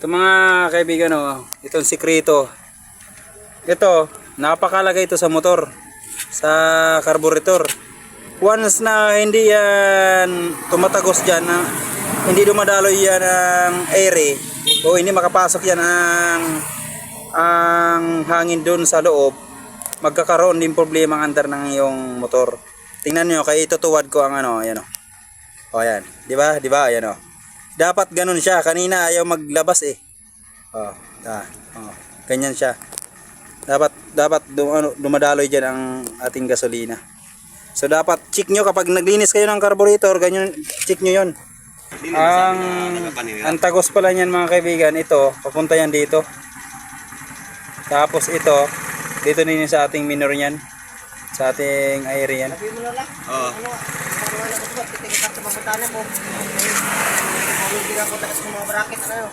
Ito mga kaibigan, oh, itong sikreto. Ito, napakalagay ito sa motor, sa carburetor. Once na hindi yan tumatagos dyan, hindi dumadaloy yan ang air o hindi makapasok yan ang hangin doon sa loob, magkakaroon din problema ang andar ng iyong motor. Tingnan nyo, kaya itutuwad ko ang ano, ayan o. O yan, di ba? Di ba? Ayan o. Dapat ganun siya. Kanina ayaw maglabas eh. Oh, ganyan siya. Dapat dumadaloy diyan ang ating gasolina. So dapat check nyo kapag naglinis kayo ng carburetor, ganyan check nyo 'yon. Ang tagos pala niyan mga kaibigan, ito papunta yan dito. Tapos ito dito din sa ating minor niyan. Sa ating air yan. Oo. Titingin ka sa babatanan mo. Hindi ka ko tagas ng mga bracket ano.